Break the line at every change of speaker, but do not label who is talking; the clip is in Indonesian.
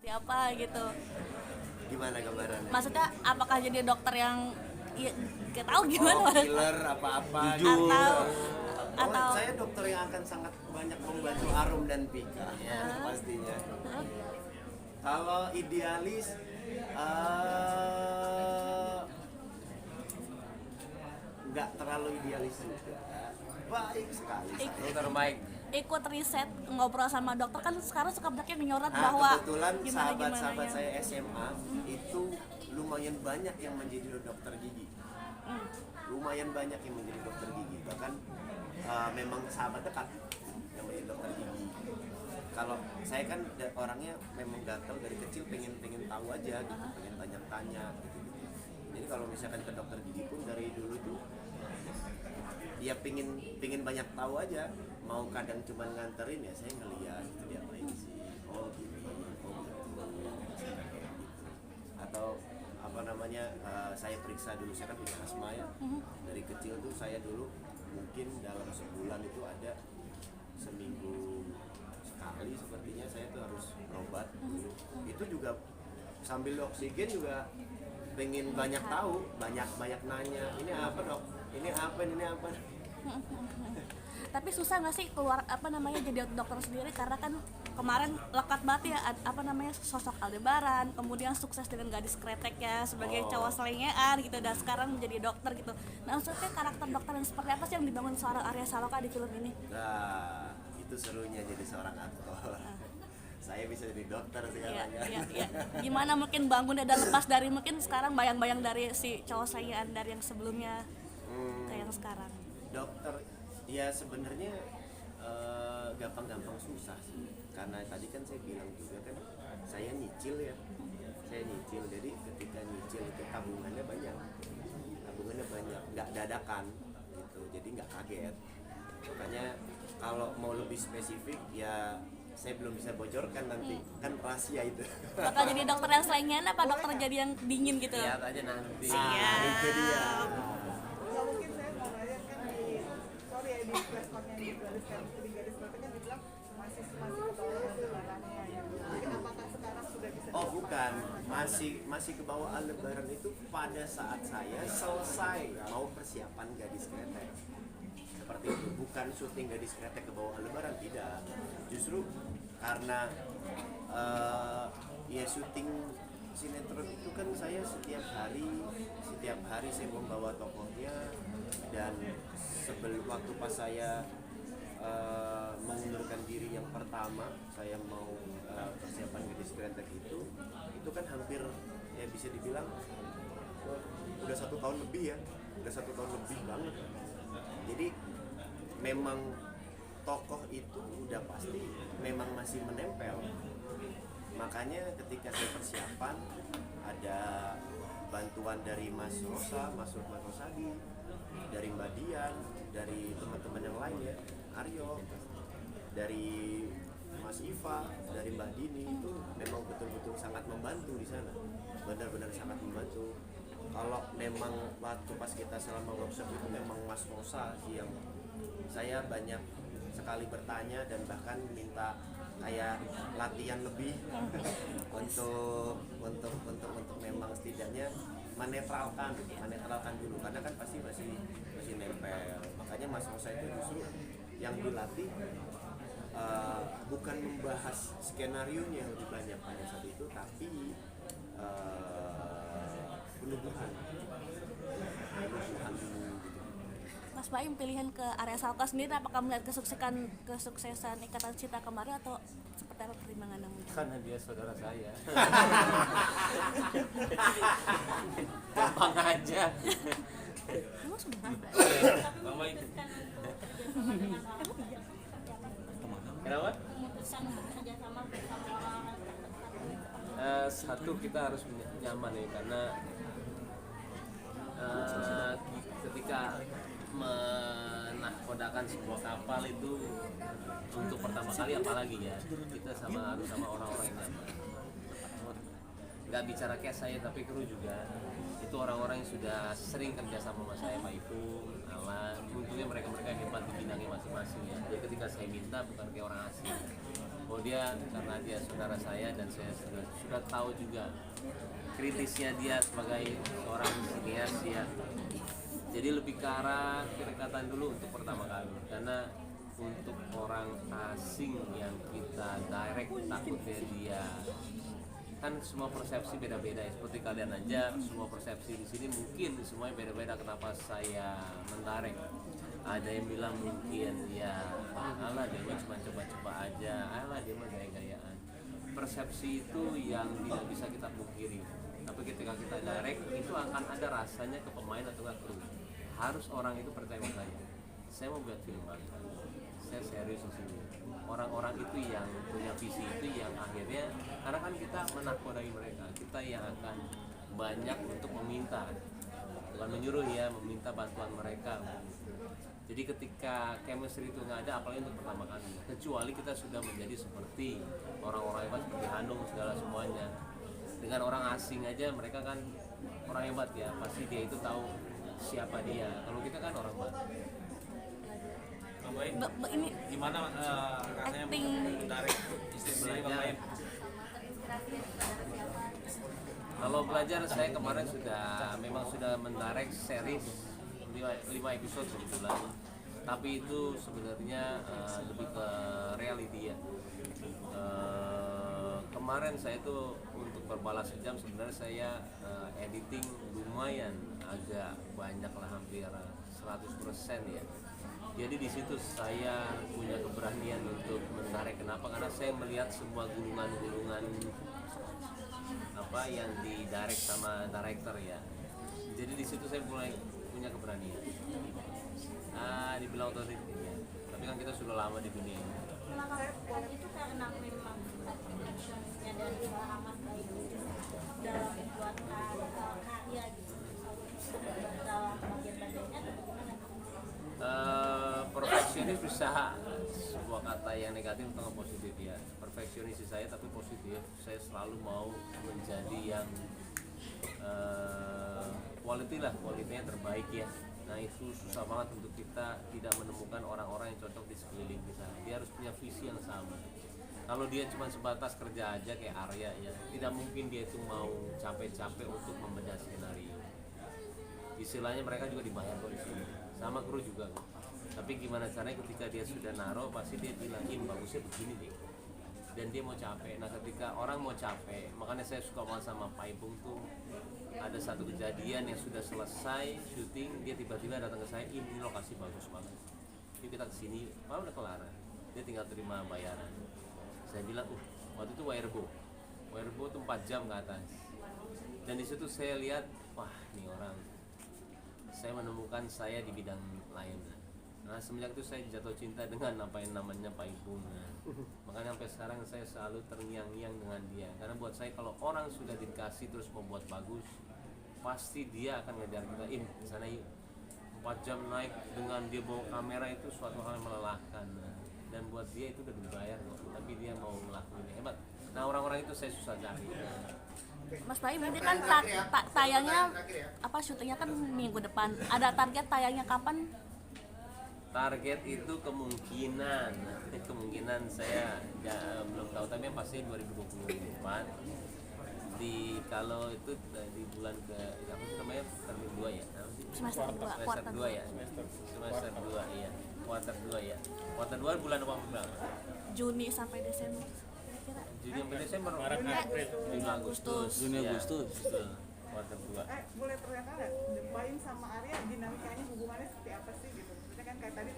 seperti apa gitu.
Gimana gambarannya?
Maksudnya apakah jadi dokter yang ya, gak tahu gimana
Oh, killer apa-apa
Jujur.
atau
saya dokter yang akan sangat banyak membantu Arum dan Pika ya, pastinya. Kalau idealis nggak terlalu idealis juga, baik sekali saya.
Dokter Mike.
ikut riset ngobrol sama dokter kan sekarang suka banyak yang menyorot
Nah,
bahwa
kebetulan sahabat-sahabat
ya.
saya SMA itu lumayan banyak yang menjadi dokter gigi. Lumayan banyak yang menjadi dokter gigi. Bahkan memang sahabat dekat yang menjadi dokter gigi. Kalau saya kan orangnya memang gatel dari kecil, pengen tahu aja gitu, pengen banyak tanya gitu. Jadi kalau misalkan ke dokter gigi pun dari dulu tuh dia pengen banyak tahu aja. Mau kadang cuma nganterin ya saya ngeliat itu dia apain sih, oh gini, oh gitu, atau apa namanya, saya periksa dulu, saya kan punya asma ya. Dari kecil tuh saya dulu mungkin dalam sebulan itu ada seminggu sekali sepertinya saya tuh harus berobat dulu. Itu juga sambil oksigen juga pengen banyak tahu, banyak nanya, ini apa dok, ini apa.
Tapi susah nggak sih keluar apa namanya jadi dokter sendiri karena kan kemarin lekat banget ya apa namanya sosok Aldebaran, kemudian sukses dengan gadis kretek ya sebagai cowok selengean gitu, dan sekarang menjadi dokter gitu. Nah maksudnya karakter dokter yang seperti apa sih yang dibangun seorang Arya Saloka di film ini?
Nah itu serunya jadi seorang aktor. Saya bisa jadi dokter sekarang
Iya. Gimana mungkin bangun dan lepas dari mungkin sekarang bayang-bayang dari si cowok selengean dari yang sebelumnya ke yang sekarang.
Dokter ya sebenarnya gampang-gampang susah sih, karena tadi kan saya bilang juga kan saya nyicil, jadi ketika nyicil itu tabungannya banyak, nggak dadakan gitu, jadi nggak kaget. Makanya kalau mau lebih spesifik ya saya belum bisa bocorkan, nanti kan rahasia itu.
Bakal jadi dokter yang selengean apa dokter jadi yang dingin gitu?
Lihat aja nanti.
Itu dia.
Nggak mungkin saya mau nanya kan di flashbacknya di garis kretek kan dibilang masih ke bawah Aldebarannya ya. Jadi apakah sekarang sudah bisa?
Oh bukan, masih ke bawah Aldebaran itu pada saat saya selesai mau persiapan gadis kretek. Seperti itu, bukan syuting gadis kretek ke bawah Aldebaran, tidak. Justru karena ya syuting sinetron itu kan saya setiap hari saya membawa tokohnya, dan sebelum waktu pas saya mengundurkan diri yang pertama, saya mau persiapan gadis kretek itu kan hampir ya bisa dibilang udah 1 tahun lebih ya, udah 1 tahun lebih banget. Jadi memang tokoh itu udah pasti memang masih menempel. Makanya ketika saya persiapan ada bantuan dari Mas Rosadi, dari Mbak Dian, dari teman-teman yang lain ya, Aryo, dari Mas Iva, dari Mbak Dini, itu memang betul-betul sangat membantu di sana, benar-benar sangat membantu. Kalau memang waktu pas kita selama workshop itu memang Mas Rosa sih yang saya banyak sekali bertanya dan bahkan minta kayak latihan lebih untuk memang setidaknya menetralkan dulu, karena kan pasti masih nempel. Makanya Mas Rosa itu justru yang dilatih bukan membahas skenario nya yang lebih banyak pada saat itu, tapi penubuhan dulu.
Mas Baim pilihan ke Arya Saloka sendiri apakah melihat kesuksesan Ikatan Cinta kemarin atau seperti apa pertimbangan mungkin?
Karena dia saudara saya. Gampang aja.
Emang sudah ada?
Mama itu. Kenapa? Satu, kita harus nyaman ya, karena ketika menakodakan sebuah kapal itu untuk pertama kali, apalagi ya kita harus sama orang-orang yang nyaman. Nggak bicara kayak saya, tapi kru juga itu orang-orang yang sudah sering kerja sama saya, Pak Ipung, Alan. Untungnya mereka hebat di bidangnya masing-masing ya. Jadi ketika saya minta bukan kayak orang asing, Oh dia karena dia saudara saya dan saya sudah tahu juga kritisnya dia sebagai seorang sinias ya. Jadi lebih ke arah kedekatan dulu untuk pertama kali, karena untuk orang asing yang kita direct takutnya dia kan semua persepsi beda-beda ya, seperti kalian aja semua persepsi di sini mungkin semuanya beda-beda. Kenapa saya mendirect? Ada yang bilang mungkin ya alah dia mah cuma coba-coba aja, alah dia mah gaya-gayaan. Persepsi itu yang tidak bisa kita pungkiri, tapi ketika kita direct itu akan ada rasanya ke pemain atau ke kru. Harus orang itu percaya sama saya mau buat film bangsa, saya serius di sini. Orang-orang itu yang punya visi itu yang akhirnya, karena kan kita menakodai mereka, kita yang akan banyak untuk meminta, bukan menyuruh ya, meminta bantuan mereka. Jadi ketika chemistry itu nggak ada, apalagi untuk pertama kali, kecuali kita sudah menjadi seperti orang-orang hebat seperti Hanung segala semuanya. Dengan orang asing aja mereka kan orang hebat ya, pasti dia itu tahu siapa dia. Kalau kita kan orang baru.
Baik,
Ini
gimana rasanya
acting
menarik istri sendiri pemain?
Kalau belajar saya kemarin memang sudah mendirect series 5 episode kebetulan. Tapi itu sebenarnya lebih ke reality ya. Kemarin saya itu untuk berbalas sejam sebenarnya saya editing lumayan agak banyak lah, hampir 100% ya. Jadi di situ saya punya keberanian untuk menarik. Kenapa? Karena saya melihat semua gulungan-gulungan apa yang di direct sama director ya. Jadi di situ saya mulai punya keberanian. Dibilang otoriter ya. Tapi kan kita sudah lama di dunia ini.
Melakukan itu karena memang actionnya dari seorang Mas Bayu dalam membuatkan karya gitu, dalam bagian-bagiannya atau bagaimana?
Perfeksionis bisa sebuah kata yang negatif atau positif ya. Perfeksionis saya tapi positif. Saya selalu mau menjadi yang kualitinya terbaik ya. Nah itu susah banget untuk kita tidak menemukan orang-orang yang cocok di sekeliling kita. Dia harus punya visi yang sama. Kalau dia cuma sebatas kerja aja kayak Arya ya, tidak mungkin dia itu mau capek-capek untuk membedah skenario. Istilahnya mereka juga dibayar kok di sini, sama kru juga kok. Tapi gimana caranya ketika dia sudah naruh pasti dia bilangin bagusnya begini deh, dan dia mau capek. Nah ketika orang mau capek, makanya saya suka banget sama Pak Ipung tuh. Ada satu kejadian yang sudah selesai syuting, dia tiba-tiba datang ke saya, ini lokasi bagus banget, yuk kita kesini, malah udah kelar, dia tinggal terima bayaran. Saya bilang, waktu itu Wirebo tuh 4 jam ke atas, dan di situ saya lihat, wah nih orang, saya menemukan saya di bidang lain. Nah semenjak itu saya jatuh cinta dengan apa yang namanya Pak Ipung. Makanya sampai sekarang saya selalu terngiang-ngiang dengan dia, karena buat saya kalau orang sudah dikasih terus membuat bagus, pasti dia akan ngejar kita, sana yuk. 4 jam naik dengan dia bawa kamera itu suatu hal yang melelahkan, dan buat dia itu udah dibayar kok, tapi dia mau ngelakuin, hebat. Nah orang-orang itu saya susah cari.
Mas Bayu ini kan tayangnya apa, syutingnya kan minggu depan. Ada target tayangnya kapan?
Target itu kemungkinan saya belum tahu, tapi yang pasti 2024 kalau itu di bulan ke apa sih namanya, termin 2 ya,
Semester 2,
semester 2 ya, semester 2 iya, kuartal 2 bulan berapa?
Juni sampai Desember kira-kira.
Juni sampai Desember, Juni Agustus,
Juni
iya,
Agustus.
betul. Kuartal 2.
Boleh ternyata nggak, Baim sama Arya dinamikanya hubungannya seperti apa sih gitu? Maksudnya kan kayak tadi